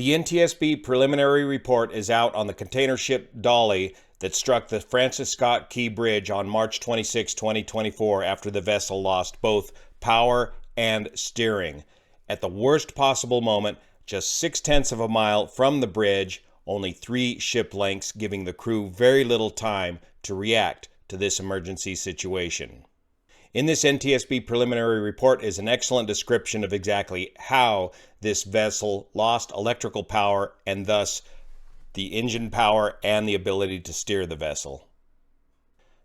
The NTSB preliminary report is out on the container ship Dali that struck the Francis Scott Key Bridge on March 26, 2024 after the vessel lost both power and steering. At the worst possible moment, just 0.6 of a mile from the bridge, only 3 ship lengths, giving the crew very little time to react to this emergency situation. In this NTSB preliminary report is an excellent description of exactly how this vessel lost electrical power and thus the engine power and the ability to steer the vessel.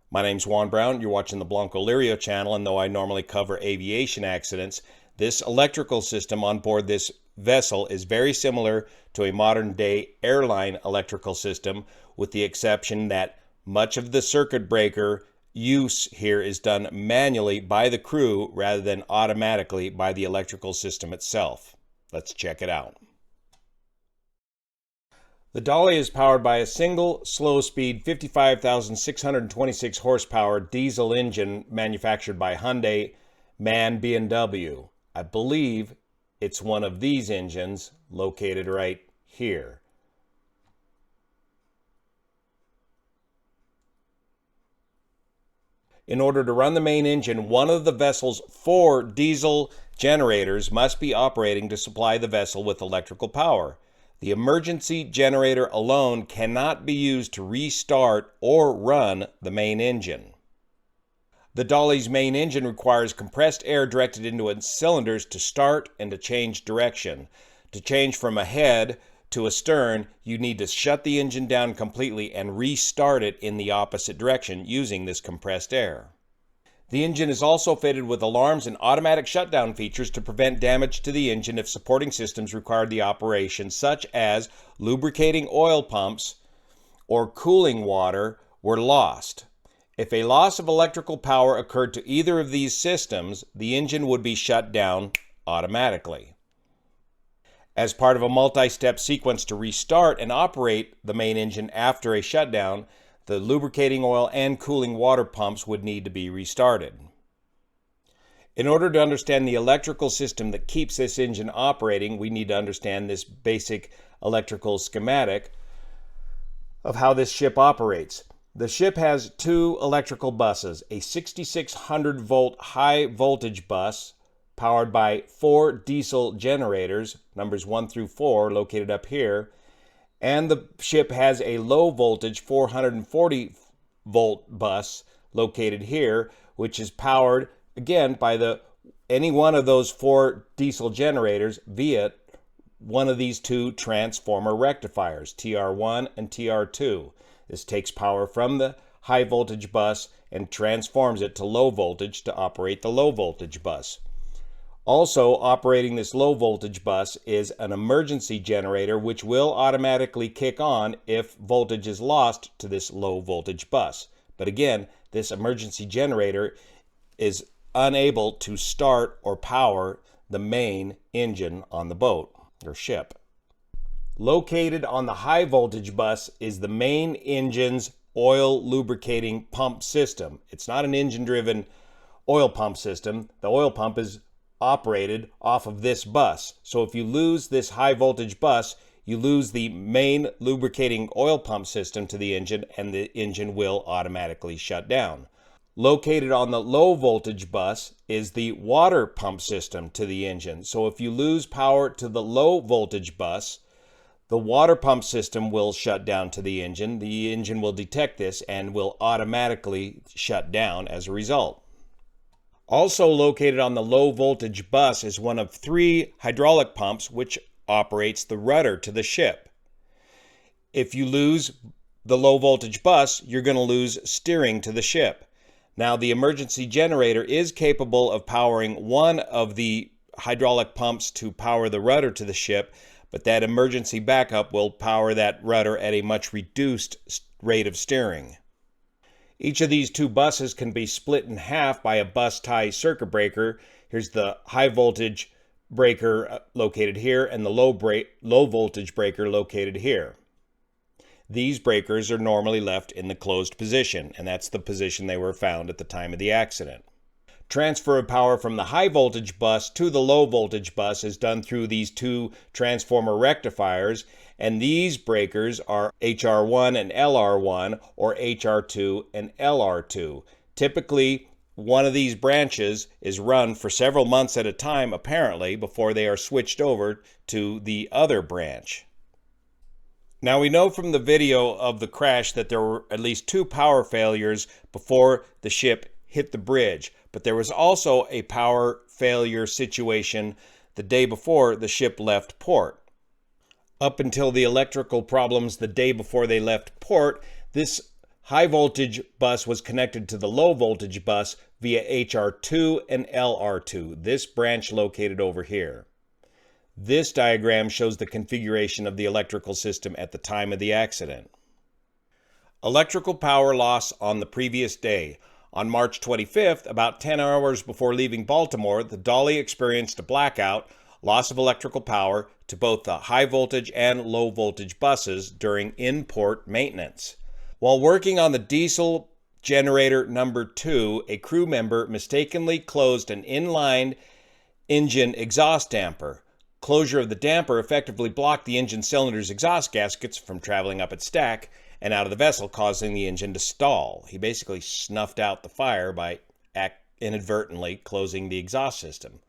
My name's Juan Brown. You're watching the Blanco Lirio channel, and though I normally cover aviation accidents, this electrical system on board this vessel is very similar to a modern-day airline electrical system, with the exception that much of the circuit breaker use here is done manually by the crew rather than automatically by the electrical system itself. Let's check it out. The Dali is powered by a single slow-speed 55,626 horsepower diesel engine manufactured by Hyundai, MAN, B&W. I believe it's one of these engines located right here. In order to run the main engine, one of the vessel's 4 diesel generators must be operating to supply the vessel with electrical power. The emergency generator alone cannot be used to restart or run the main engine. The Dali's main engine requires compressed air directed into its cylinders to start and to change direction. To change from a head to a stern, you need to shut the engine down completely and restart it in the opposite direction using this compressed air. The engine is also fitted with alarms and automatic shutdown features to prevent damage to the engine if supporting systems required the operation, such as lubricating oil pumps or cooling water, were lost. If a loss of electrical power occurred to either of these systems, the engine would be shut down automatically. As part of a multi-step sequence to restart and operate the main engine after a shutdown, the lubricating oil and cooling water pumps would need to be restarted. In order to understand the electrical system that keeps this engine operating, we need to understand this basic electrical schematic of how this ship operates. The ship has 2 electrical buses, a 6600 volt high voltage bus powered by 4 diesel generators, numbers 1 through 4, located up here, and the ship has a low voltage 440 volt bus located here, which is powered again by any one of those 4 diesel generators via one of these 2 transformer rectifiers, TR1 and TR2. This takes power from the high voltage bus and transforms it to low voltage to operate the low voltage bus. Also operating this low voltage bus is an emergency generator, which will automatically kick on if voltage is lost to this low voltage bus. But again, this emergency generator is unable to start or power the main engine on the boat or ship. Located on the high voltage bus is the main engine's oil lubricating pump system. It's not an engine-driven oil pump system. The oil pump is operated off of this bus. So if you lose this high voltage bus, you lose the main lubricating oil pump system to the engine, and the engine will automatically shut down. Located on the low voltage bus is the water pump system to the engine. So if you lose power to the low voltage bus, the water pump system will shut down to the engine. The engine will detect this and will automatically shut down as a result. Also located on the low voltage bus is one of 3 hydraulic pumps which operates the rudder to the ship. If you lose the low voltage bus, you're going to lose steering to the ship. Now, the emergency generator is capable of powering one of the hydraulic pumps to power the rudder to the ship, but that emergency backup will power that rudder at a much reduced rate of steering. Each of these 2 buses can be split in half by a bus tie circuit breaker. Here's the high voltage breaker located here and the low voltage breaker located here. These breakers are normally left in the closed position, and that's the position they were found at the time of the accident. Transfer of power from the high voltage bus to the low voltage bus is done through these two transformer rectifiers, and these breakers are HR1 and LR1 or HR2 and LR2. Typically, one of these branches is run for several months at a time, apparently, before they are switched over to the other branch. Now, we know from the video of the crash that there were at least 2 power failures before the ship hit the bridge, but there was also a power failure situation the day before the ship left port. Up until the electrical problems the day before they left port, this high voltage bus was connected to the low voltage bus via HR2 and LR2, this branch located over here. This diagram shows the configuration of the electrical system at the time of the accident. Electrical power loss on the previous day. On March 25th, about 10 hours before leaving Baltimore, the Dali experienced a blackout, loss of electrical power to both the high voltage and low voltage buses during in-port maintenance. While working on the diesel generator number 2, a crew member mistakenly closed an inline engine exhaust damper. Closure of the damper effectively blocked the engine cylinder's exhaust gaskets from traveling up its stack and out of the vessel, causing the engine to stall. He basically snuffed out the fire by inadvertently closing the exhaust system.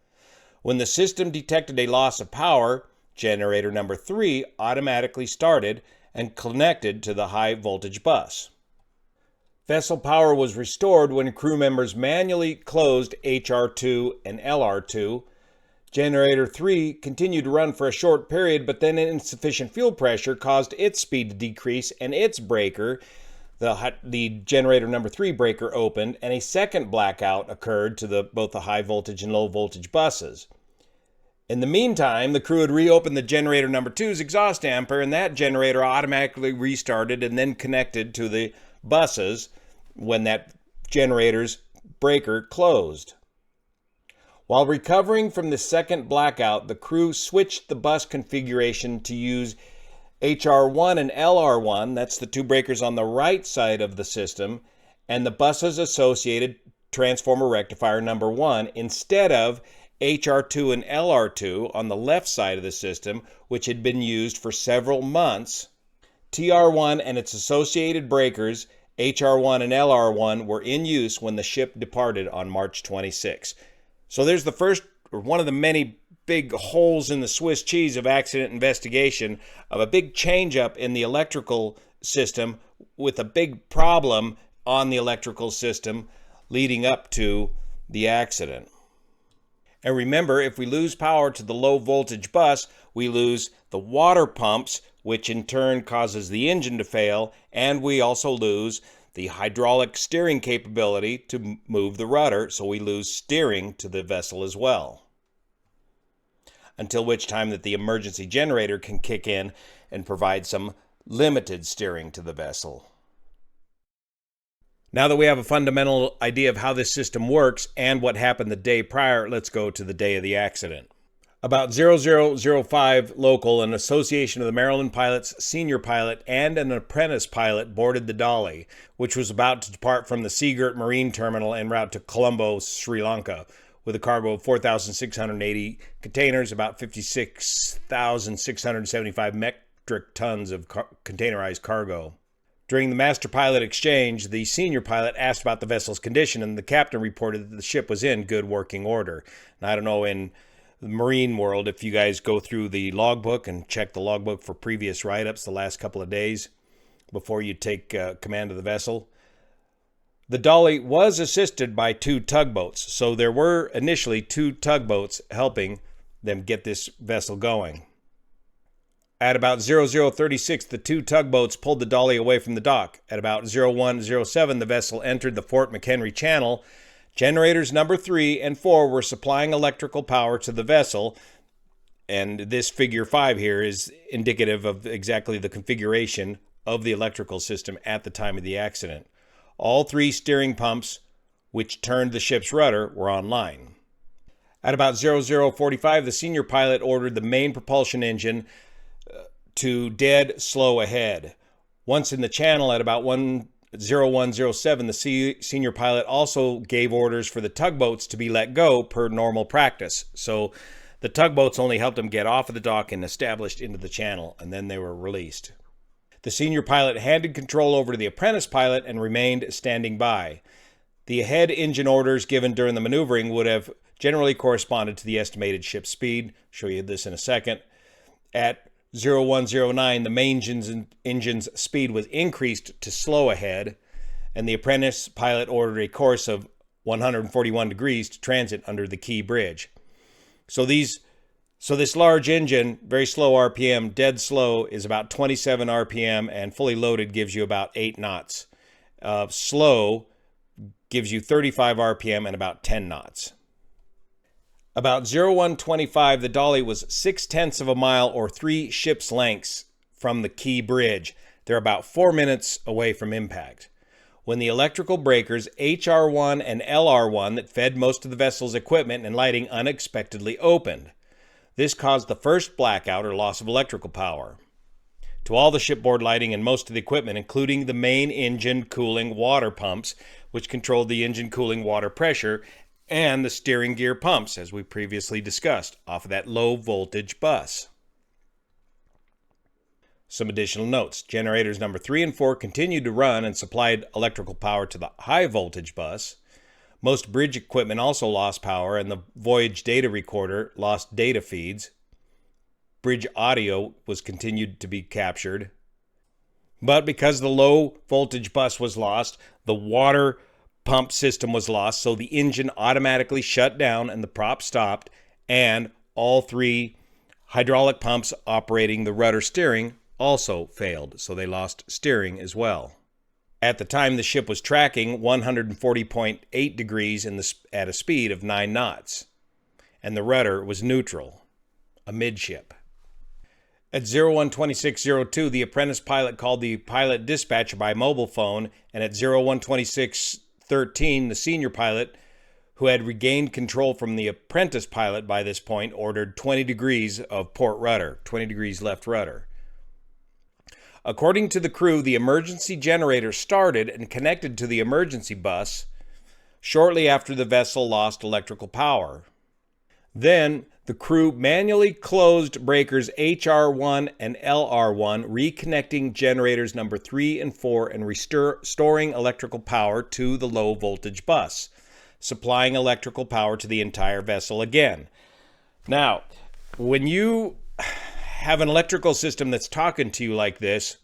When the system detected a loss of power, generator number 3 automatically started and connected to the high voltage bus. Vessel power was restored when crew members manually closed HR2 and LR2. Generator 3 continued to run for a short period, but then insufficient fuel pressure caused its speed to decrease and its breaker, the generator number 3 breaker, opened, and a second blackout occurred to both the high voltage and low voltage buses. In the meantime, the crew had reopened the generator number 2's exhaust damper, and that generator automatically restarted and then connected to the buses when that generator's breaker closed. While recovering from the second blackout, the crew switched the bus configuration to use HR1 and LR1, that's the 2 breakers on the right side of the system, and the bus's associated transformer rectifier number 1 instead of HR2 and LR2 on the left side of the system, which had been used for several months. TR1 and its associated breakers, HR1 and LR1, were in use when the ship departed on March 26. So there's the first, or one of the many big holes in the Swiss cheese of accident investigation, of a big change up in the electrical system with a big problem on the electrical system leading up to the accident. And remember, if we lose power to the low voltage bus, we lose the water pumps, which in turn causes the engine to fail, and we also lose the hydraulic steering capability to move the rudder, so we lose steering to the vessel as well. Until which time that the emergency generator can kick in and provide some limited steering to the vessel. Now that we have a fundamental idea of how this system works and what happened the day prior, let's go to the day of the accident. About 0005 local, an association of the Maryland pilots, senior pilot, and an apprentice pilot boarded the Dali, which was about to depart from the Seagirt Marine Terminal en route to Colombo, Sri Lanka, with a cargo of 4,680 containers, about 56,675 metric tons of containerized cargo. During the master pilot exchange, the senior pilot asked about the vessel's condition, and the captain reported that the ship was in good working order. And I don't know, in the marine world, if you guys go through the logbook and check the logbook for previous write-ups the last couple of days before you take command of the vessel, the Dali was assisted by 2 tugboats. So there were initially 2 tugboats helping them get this vessel going. At about 0036, the 2 tugboats pulled the Dali away from the dock. At about 0107, the vessel entered the Fort McHenry Channel. Generators number 3 and 4 were supplying electrical power to the vessel, and this figure 5 here is indicative of exactly the configuration of the electrical system at the time of the accident. All 3 steering pumps, which turned the ship's rudder, were online. At about 0045, the senior pilot ordered the main propulsion engine to dead slow ahead. Once in the channel at about 0107, the senior pilot also gave orders for the tugboats to be let go per normal practice. So the tugboats only helped them get off of the dock and established into the channel, and then they were released. The senior pilot handed control over to the apprentice pilot and remained standing by. The ahead engine orders given during the maneuvering would have generally corresponded to the estimated ship speed. I'll show you this in a second. At 0109, the main engine's speed was increased to slow ahead, and the apprentice pilot ordered a course of 141 degrees to transit under the key bridge. So this large engine, very slow RPM, dead slow is about 27 RPM, and fully loaded gives you about 8 knots. Slow gives you 35 RPM and about 10 knots. About 0125, the Dali was 0.6 of a mile or 3 ship's lengths from the key bridge. They're about 4 minutes away from impact, when the electrical breakers HR1 and LR1 that fed most of the vessel's equipment and lighting unexpectedly opened. This caused the first blackout or loss of electrical power to all the shipboard lighting and most of the equipment, including the main engine cooling water pumps, which controlled the engine cooling water pressure, and the steering gear pumps, as we previously discussed, off of that low voltage bus. Some additional notes. Generators number 3 and 4 continued to run and supplied electrical power to the high voltage bus. Most bridge equipment also lost power, and the voyage data recorder lost data feeds. Bridge audio was continued to be captured. But because the low voltage bus was lost, the water pump system was lost, so the engine automatically shut down and the prop stopped, and all 3 hydraulic pumps operating the rudder steering also failed, so they lost steering as well. At the time, the ship was tracking 140.8 degrees at a speed of 9 knots, and the rudder was neutral, amidship. At 012602, the apprentice pilot called the pilot dispatcher by mobile phone, and at 012613, the senior pilot, who had regained control from the apprentice pilot by this point, ordered 20 degrees of port rudder, 20 degrees left rudder. According to the crew, the emergency generator started and connected to the emergency bus shortly after the vessel lost electrical power. Then, the crew manually closed breakers HR1 and LR1, reconnecting generators number 3 and 4 and restoring electrical power to the low voltage bus, supplying electrical power to the entire vessel again. Now, when you have an electrical system that's talking to you like this,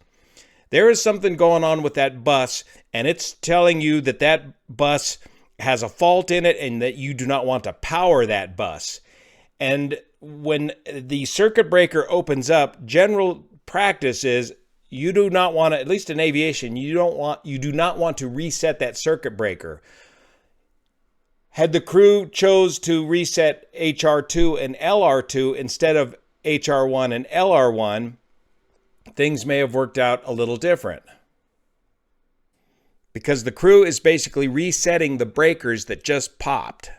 there is something going on with that bus, and it's telling you that that bus has a fault in it and that you do not want to power that bus. And when the circuit breaker opens up, general practice is you do not want to, at least in aviation, you do not want to reset that circuit breaker. Had the crew chose to reset HR2 and LR2 instead of HR1 and LR1, things may have worked out a little different. Because the crew is basically resetting the breakers that just popped.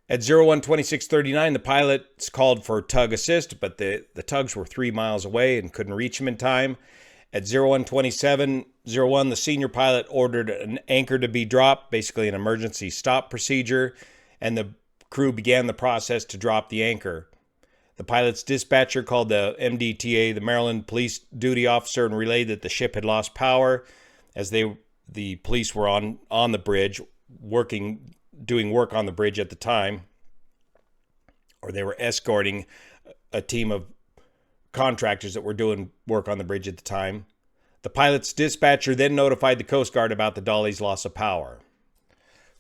At 012639, the pilots called for tug assist, but the tugs were 3 miles away and couldn't reach them in time. At 012701, the senior pilot ordered an anchor to be dropped, basically an emergency stop procedure, and the crew began the process to drop the anchor. The pilot's dispatcher called the MDTA, the Maryland Police Duty Officer, and relayed that the ship had lost power as the police were on the bridge, doing work on the bridge at the time, or they were escorting a team of contractors that were doing work on the bridge at the time. The pilot's dispatcher then notified the Coast Guard about the Dali's loss of power.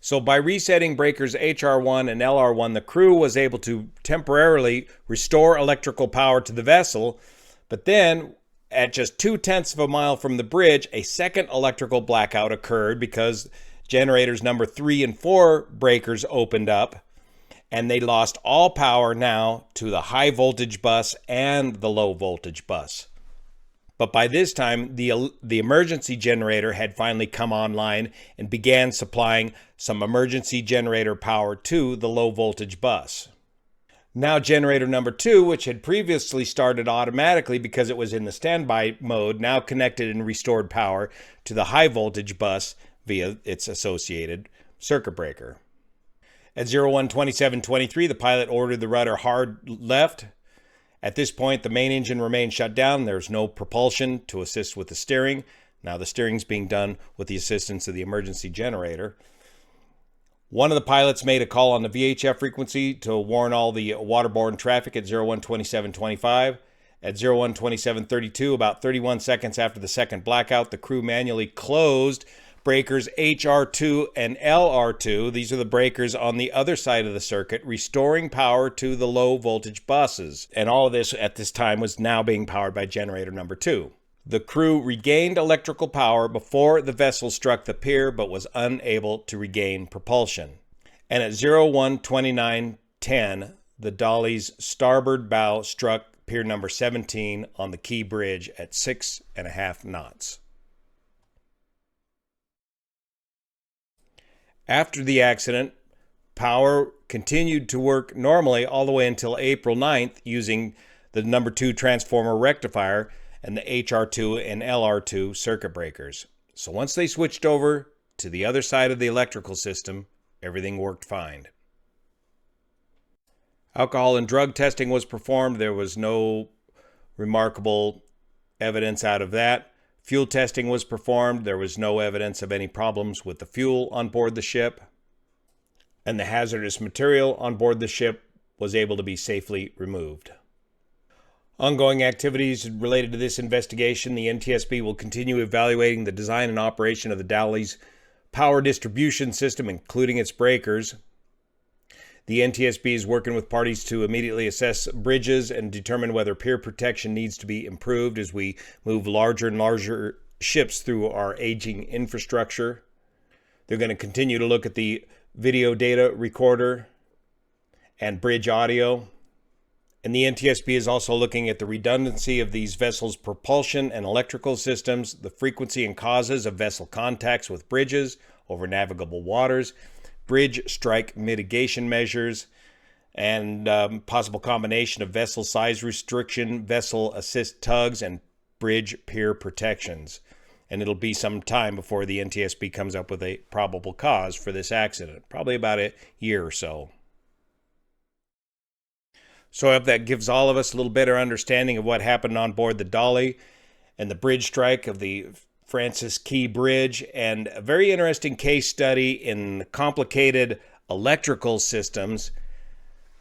So by resetting breakers HR1 and LR1, the crew was able to temporarily restore electrical power to the vessel, but then at just 0.2 of a mile from the bridge, a second electrical blackout occurred because generators number 3 and 4 breakers opened up, and they lost all power now to the high voltage bus and the low voltage bus. But by this time, the emergency generator had finally come online and began supplying some emergency generator power to the low voltage bus. Now generator number 2, which had previously started automatically because it was in the standby mode, now connected and restored power to the high voltage bus via its associated circuit breaker. At 01:27:23, the pilot ordered the rudder hard left. At this point, the main engine remained shut down. There's no propulsion to assist with the steering. Now the steering's being done with the assistance of the emergency generator. One of the pilots made a call on the VHF frequency to warn all the waterborne traffic at 01:27:25. At 01:27:32, about 31 seconds after the second blackout, the crew manually closed breakers HR2 and LR2. These are the breakers on the other side of the circuit, restoring power to the low voltage buses. And all of this at this time was now being powered by generator number 2. The crew regained electrical power before the vessel struck the pier, but was unable to regain propulsion. And at 01:29:10, the Dali's starboard bow struck pier number 17 on the Key Bridge at 6.5 knots. After the accident, power continued to work normally all the way until April 9th using the number 2 transformer rectifier and the HR2 and LR2 circuit breakers. So once they switched over to the other side of the electrical system, everything worked fine. Alcohol and drug testing was performed. There was no remarkable evidence out of that. Fuel testing was performed. There was no evidence of any problems with the fuel on board the ship. And the hazardous material on board the ship was able to be safely removed. Ongoing activities related to this investigation, the NTSB will continue evaluating the design and operation of the Dali's power distribution system, including its breakers. The NTSB is working with parties to immediately assess bridges and determine whether pier protection needs to be improved as we move larger and larger ships through our aging infrastructure. They're going to continue to look at the video data recorder and bridge audio. And the NTSB is also looking at the redundancy of these vessels' propulsion and electrical systems, the frequency and causes of vessel contacts with bridges over navigable waters, bridge strike mitigation measures, and possible combination of vessel size restriction, vessel assist tugs, and bridge pier protections. And it'll be some time before the NTSB comes up with a probable cause for this accident, probably about a year or so. So I hope that gives all of us a little better understanding of what happened on board the Dali and the bridge strike of the Francis Key Bridge, and a very interesting case study in complicated electrical systems,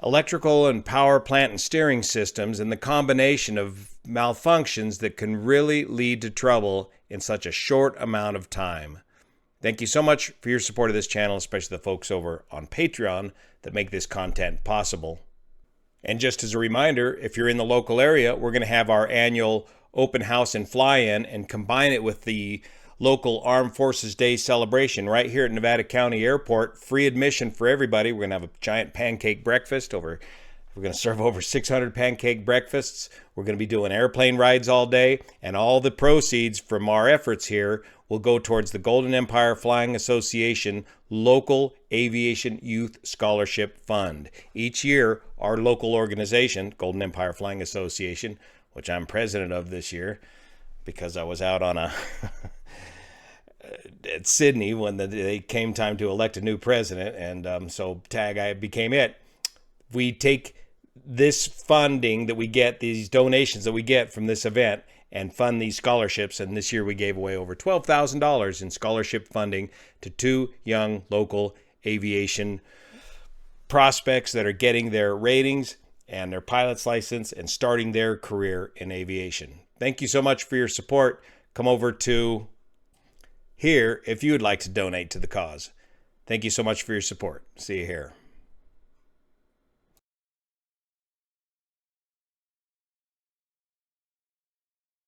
electrical and power plant and steering systems, and the combination of malfunctions that can really lead to trouble in such a short amount of time. Thank you so much for your support of this channel, especially the folks over on Patreon that make this content possible. And just as a reminder, if you're in the local area, we're going to have our annual open house and fly-in and combine it with the local Armed Forces Day celebration right here at Nevada County Airport. Free admission for everybody. We're going to have a giant pancake breakfast. We're going to serve over 600 pancake breakfasts. We're going to be doing airplane rides all day, and all the proceeds from our efforts here will go towards the Golden Empire Flying Association Local Aviation Youth Scholarship Fund. Each year, our local organization, Golden Empire Flying Association, which I'm president of this year because I was out on at Sydney when they came time to elect a new president, and so I became it. We take this funding that we get, these donations that we get from this event, and fund these scholarships, and this year we gave away over $12,000 in scholarship funding to 2 young local aviation prospects that are getting their ratings and their pilot's license and starting their career in aviation. Thank you so much for your support. Come over to here if you would like to donate to the cause. Thank you so much for your support. See you here.